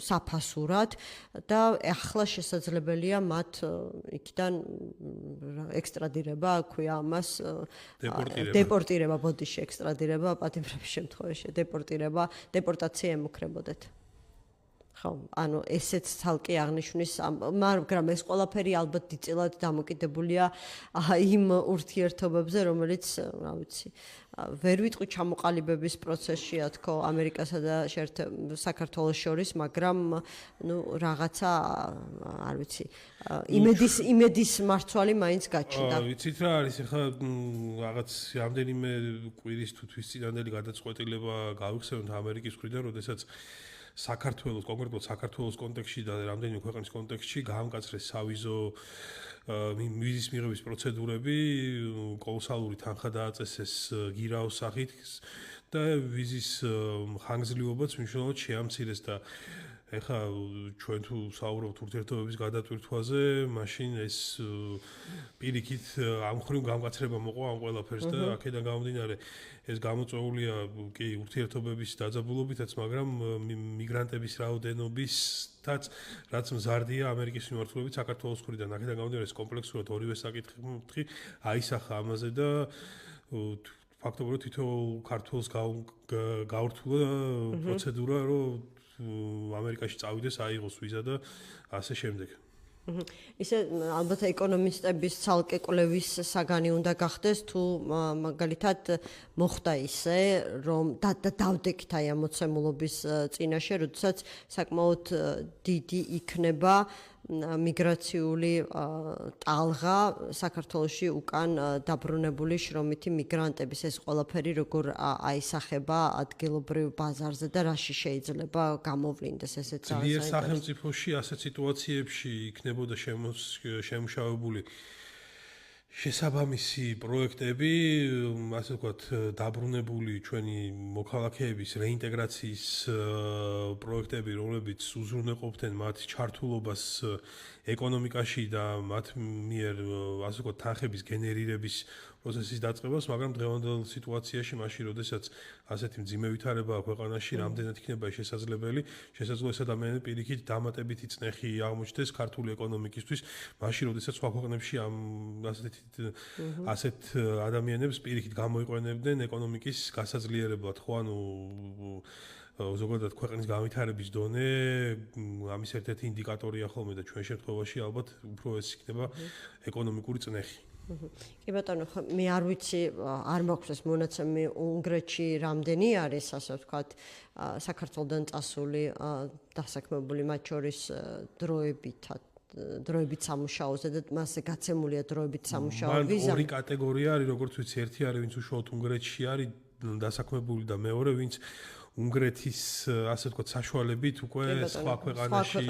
საფასურად და ახლა შესაძლებელია მათ იქიდან ექსტრადირება, ქვია ამას დეპორტირება, ბოდიში ექსტრადირება, პატიმრების შემთხვევაში დეპორტაცია ემუქრებოდეთ. ხო, ანუ ესეც ცალკე აღნიშნის, მაგრამ ეს ყველაფერი ალბათ დიდწილად დამოკიდებულია იმ ურთიერთობებზე, რომელიც, რა ვიცი, ვერ ვიტყვი ჩამოყალიბების პროცესშია თქო ამერიკასა და საქართველოს შორის, მაგრამ ნუ რაღაცა, არ ვიცი, იმედის მარცვალი მაინც გაჩნდა. ვიცით რა არის, ახლა რაღაც რამდენიმე კვირის თუ თვის წინანდელი გადაწყვეტილება გავიხსენოთ ამერიკის მხრიდან, როდესაც საქართველოს, კონკრეტულად საქართველოს კონტექსტში და რამდენიმე ქვეყნის კონტექსტში გაამკაცრეს სავიზო ვიზის მიღების პროცედურები, კოლოსალური თანხა დააწესეს გირაოს სახით და ვიზის ხანგრძლივობაც მნიშვნელოვნად შეამცირეს და ეხლა ჩვენ თუ საუბრობთ ურთიერთობების გადატვირთვაზე, მაშინ ეს პირიქით ამ ხრივ გამკაცრება მოყვა ამ ყველაფერს და აქედან გამომდინარე ეს გამოწვეულია კი ურთიერთობების დაძაბულობითაც, მაგრამ მიგრანტების რაოდენობისაც, რაც მზარდია ამერიკის მიმართულებით საქართველოს მხრიდან. აქედან გამომდინარე ეს კომპლექსურად ორივე საკითხი აისახა ამაზე და ფაქტობრივად თითოეულ ქართველს გაურთულა პროცედურა, რომ ამერიკაში წავიდეს, აიღოს ვიზა და ასე შემდეგ. ისე ალბათ ეკონომისტების ცალკე კვლევის საგანი უნდა გახდეს თუ მაგალითად მოხდა ისე რომ დავდექით აი ამ მოცემულობის წინაშე, როდესაც საკმაოდ დიდი იქნება მიგრაციული ტალღა საქართველოში უკან დაბრუნებული შრომითი მიგრანტების ეს ყველაფერი როგორ აისახება ადგილობრივ ბაზარზე და რაში შეიძლება გამოვლინდეს ესეც ძლიერ სახელმწიფოში ასეთ სიტუაციებში იქნებოდა შემუშავებული შესაბამისი პროექტები, ასე ვთქვათ, დაბრუნებული ჩვენი მოქალაქეების რეინტეგრაციის პროექტები, რომლებიც უზრუნველყოფდნენ მათ ჩართულობას ეკონომიკაში და მათ მიერ, ასე ვთქვათ, თანხების გენერირების პროცესის დაწყებას, მაგრამ დღევანდელ სიტუაციაში, მაშინ, როდესაც ასეთი მძიმე ვითარებაა ქვეყანაში, რამდენად იქნება შესაძლებელი, შესაძლოა ადამიანები პირიქით დამატებითი წნეხი აღმოჩნდეს ქართული ეკონომიკისთვის, მაშინ, როდესაც სხვა ქვეყნებში ამ ასეთ ადამიანებს პირიქით გამოიყენებდნენ ეკონომიკის გასაძლიერებლად, ხო, ანუ ზოგადად ქვეყნის განვითარების დონე ამის ერთ-ერთი ინდიკატორია ხოლმე და ჩვენ შემთხვევაში ალბათ უფრო ეს იქნება ეკონომიკური წნეხი. კი ბატონო, მე არ ვიცი, არ მაქვს ეს მონაცემი უნგრეთში რამდენი არის, ასე ვთქვათ, საქართველოსდან წასული დასაქმებული მათ შორის დროებით სამუშაოზე და მასზე გაცემულია დროებით სამუშაო ვიზა. ორი კატეგორია არის, როგორც ვიცი, ერთი არის, ვინც უშუალოდ უნგრეთში არის დასაქმებული და მეორე, ვინც უნგრეთის, ასე ვთქვათ, საშუალებით უკვე სხვა ქვეყანაში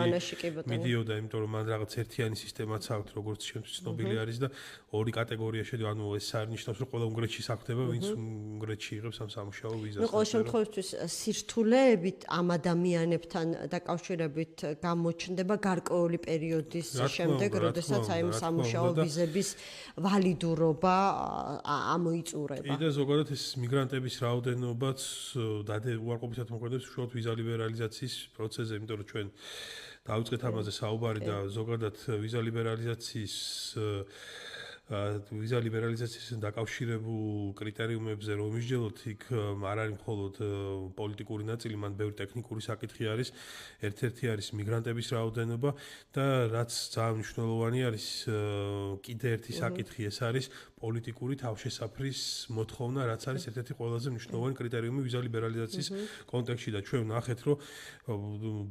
მიდიოდა, იმიტომ რომ მან რაღაც ერთიანი სისტემაც აქვს, როგორც შემთხვევით ცნობილი არის და ორი კატეგორია შედება, ანუ ეს არნიშნავს, რომ ყველა უნგრეთში საქმდება, ვინც უნგრეთში იღებს ამ სამუშაო ვიზას. ნუ ყოველ შემთხვევაში სირთულეებით ამ ადამიანებთან დაკავშირებით გამოჩნდება გარკვეული პერიოდის შემდეგ, როდესაც აი ამ სამუშაო ვიზების ვალიდურობა ამოიწურება. და ზოგადად ეს მიგრანტების რაოდენობაც უარყოფითად მოქმედებს უშუალოდ ვიზა ლიბერალიზაციის პროცესზე, იმიტომ რომ ჩვენ დავიწყეთ ამაზე საუბარი და ზოგადად ვიზა ლიბერალიზაციასთან დაკავშირებულ კრიტერიუმებზე რომ ვისჯელოთ, იქ არ არის მხოლოდ პოლიტიკური ნაწილი, მან ბევრი ტექნიკური საკითხი არის. ერთ-ერთი არის მიგრანტების რაოდენობა და რაც ძალიან მნიშვნელოვანი არის, კიდე ერთი საკითხი ეს არის პოლიტიკური თავშესაფრის მოთხოვნა, რაც არის ერთ-ერთი ყველაზე მნიშვნელოვანი კრიტერიუმი ვიზა ლიბერალიზაციის კონტექსტში და ჩვენ ვნახეთ, რომ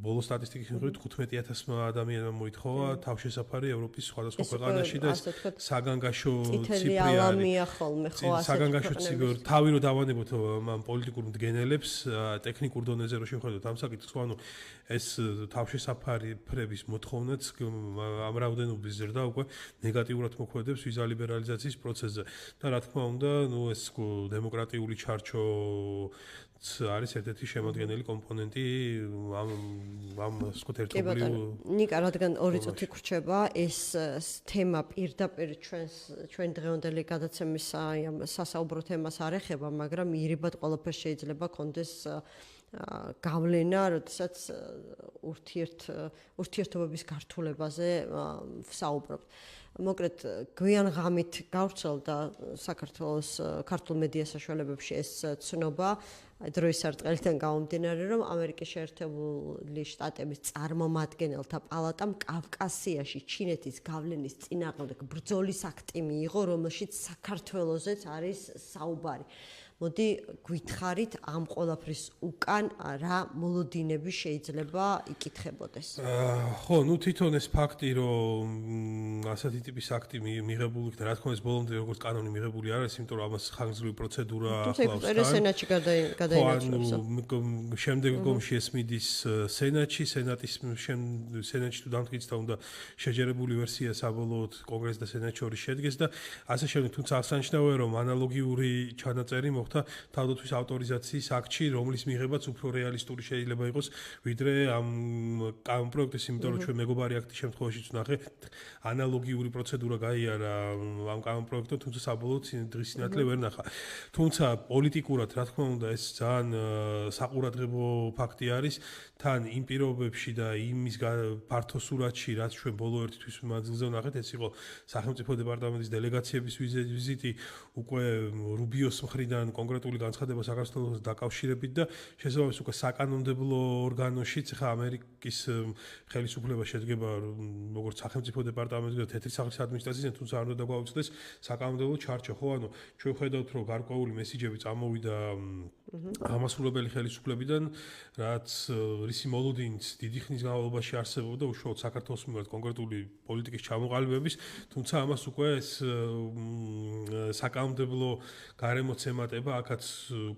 ბოლო სტატისტიკის მიხედვით 15,000 ადამიანმა მოითხოვა თავშესაფარი ევროპის სხვადასხვა ქვეყანაში და საგანგაშო ციფრი არის. საგანგაშო ციფრი თავი რო დავანებოთ ამ პოლიტიკურ მდგენელებს ტექნიკურ დონეზე რო შევხედოთ ამ საკითხს, ანუ ეს თავშესაფარების მოთხოვნაც ამ რაოდენობის ზრდა უკვე ნეგატიურად მოქმედებს ვიზა ლიბერალიზაციის პროცესზე. და რა თქმა უნდა, ნუ ეს დემოკრატიული ჩარჩო არის ერთ-ერთი შემადგენელი კომპონენტი ამ ვთქვათ ერთობლივ. ნიკა, რადგან 2 წუთი გრჩება, ეს თემა პირდაპირ ჩვენ დღევანდელი გადაცემის სასაუბრო თემას არ ეხება, მაგრამ ირიბად ყველაფერს შეიძლება კონდეს გავლენა, როდესაც ურთიერთობების გართულებაზე ვსაუბრობთ. მოკლედ, გვიან ღამით გავრცელდა საქართველოს ქართულ მედია საშუალებებში ეს ცნობა, დროის სარტყელიდან გამომდინარე, რომ ამერიკის შეერთებული შტატების წარმომადგენელთა პალატამ კავკასიაში ჩინეთის გავლენის წინააღმდეგ ბრძოლის აქტი მიიღო, რომელშიც საქართველოსაც არის საუბარი. მოდი გვითხრით ამ ყველაფრის უკან რა მოლოდინები შეიძლება იკითხებოდეს. ხო, ნუ თვითონ ეს ფაქტი, რომ ასეთი ტიპის აქტი მიღებული იქნა, რა თქმა უნდა, ბოლომდე როგორც კანონი მიღებული არ არის, იმიტომ რომ ამას ხანგრძლივი პროცედურა ახლავს. თუმცა სენატში გადაინაცვლეს. შემდეგ გომში ეს მიდის სენატში, სენატში თუ დამტკიცდა უნდა შეჯერებული ვერსია საბოლოოდ კონგრესს და სენატს შორის შედგეს და ასე შემდეგ, თუმცა აღსანიშნავია, რომ ანალოგიური ჩანაწერი მოხდა თავდაცვის ავტორიზაციის აქტში, რომლის მიღებაც უფრო რეალისტური შეიძლება იყოს, ვიდრე ამ პროექტის, იმიტომ რომ ჩვენ მეგობარი აქტის შემთხვევაშიც ვნახეთ, ანალოგიური პროცედურა გაიარა ამ კანონპროექტთან, თუმცა საბოლოოდ დღის სინათლე ვერ ნახა. თუმცა პოლიტიკურად, რა თქმა უნდა, ეს ძალიან საყურადღებო ფაქტი არის, თან იმ პირობებში და იმის ფართო სურათში, რაც ჩვენ ბოლო ერთი თვის მანძილზე ვნახეთ, ეს იყო სახელმწიფო დეპარტამენტის დელეგაციების ვიზიტი უკვე რუბიოს მხრიდან კონკრეტული განცხადება საქართველოს დაკავშირებით და შესაბამისად უკვე საკანონმდებლო ორგანოშიც ხა ამერიკის ხელისუფლება შედგება როგორც სახელმწიფო დეპარტამენტი და თეთრი სახლის ადმინისტრაციის, თუმცა არ უნდა დაგვაუწყდეს საკანონმდებლო ჩარჩო, ხო? ანუ ჩვენ ვხედავთ, რომ გარკვეული მესიჯები წამოვიდა ამასრულებელი ხელისუფლებიდან, რაც რისი მოლოდინიც დიდი ხნის განმავლობაში არსებობდა უშუალოდ საქართველოს მიმართ კონკრეტული პოლიტიკის ჩამოყალიბების, თუმცა ამას უკვე ეს საკანონმდებლო გარემოც ემატება, აქაც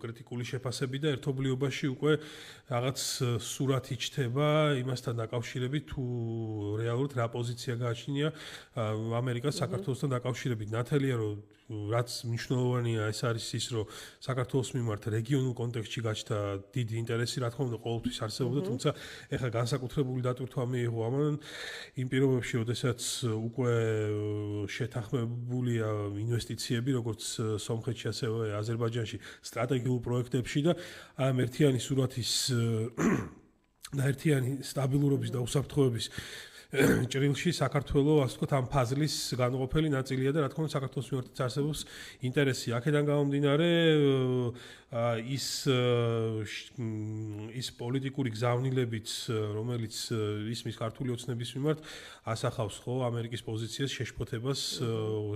კრიტიკული შეფასები და ერთობლიობაში უკვე რაღაც სურათი ჩნდება იმასთან დაკავშირებით, თუ რეალურად რა პოზიცია გააჩნია ამერიკას საქართველოსთან დაკავშირებით. ნათელია, რომ რაც მნიშვნელოვანია ეს არის ის, რომ საქართველოს მიმართ რეგიონულ კონტექსტში გაჩნდა დიდი ინტერესი, რა თქმა უნდა, ყოველთვის არსებობდა, თუმცა ეხლა განსაკუთრებული დატვირთვა მიიღო ამან იმ პირობებში, როდესაც უკვე შეთანხმებულია ინვესტიციები, როგორც სომხეთში, ასევე აზერბაიჯანში სტრატეგიულ პროექტებში და ამ ერთიანი სურათის და ერთიანი სტაბილურობის და უსაფრთხოების ჭრილში საქართველოს, ასე ვთქვათ, ამ ფაზლის განუყოფელი ნაწილია და რა თქმა უნდა საქართველოს მიმართაც არსებობს ინტერესი. აქედან გამომდინარე ის პოლიტიკური გზავნილებით, რომელიც ისმის ქართული ოცნების მიმართ ასახავს ხო ამერიკის პოზიციას შეშფოთებას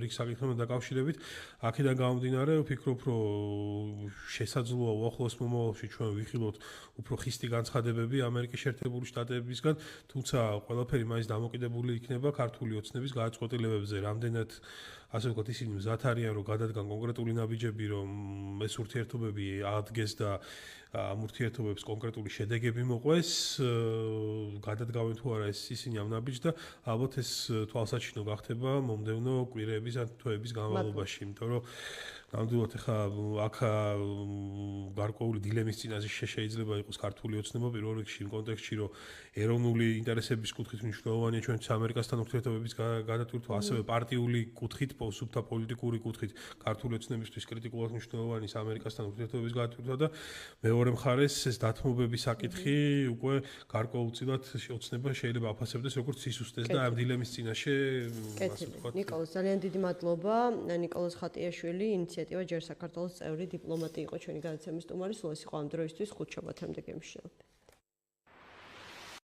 რიგ საკითხებთან დაკავშირებით. აქედან გამომდინარე ვფიქრობ, რომ შესაძლოა უახლოეს მომავალში ჩვენ ვიხილოთ უფრო ხისტი განცხადებები ამერიკის შეერთებული შტატებისგან, თუმცა ყველაფერი მაინც დამოკიდებული იქნება ქართული ოცნების გადაწყვეტილებებზე, რამდენად ასე ვთქვათ, ისინი მზად არიან, რომ გადადგან კონკრეტული ნაბიჯები, რომ ეს ურთიერთობები ადგენს და ამ ურთიერთობებს კონკრეტული შედეგები მოყვეს, გადადგავენ თუ არა ეს ისინი ამ ნაბიჯს და ალბათ ეს თვალსაჩინო გახდება მომდევნო კვირეების ან თვეების განმავლობაში, იმიტომ რომ ნამდვილად ახლა აქ გარკვეული დილემის წინაშე შეიძლება იყოს ქართული ოცნება პირველ რიგში იმ კონტექსტში, რომ ეროვნული ინტერესების კუთხით მნიშვნელოვანია ჩვენთვის ამერიკასთან ურთიერთობების გადატვირთვა, ასევე პარტიული კუთხით, სუფთა პოლიტიკური კუთხით ქართული ოცნებისთვის კრიტიკულად მნიშვნელოვანი ამერიკასთან ურთიერთობების გადატვირთვა და მეორე მხარეს ეს დათმობების საკითხი უკვე გარკვეულწილად ოცნება შეიძლება აფასებდეს როგორც სისუსტეს და ამ დილემის წინაშე ასე ვთქვათ. ნიკოლოზ, ძალიან დიდი მადლობა. ნიკოლოზ ხატიაშვილი, ინიციატივა ჯერ საქართველოს წევრი დიპლომატი იყო ჩვენი გადაცემის სტუმარი. სულ ეს იყო ამ დროისთვის, ხუთშაბათამდე გემშვიდობთ.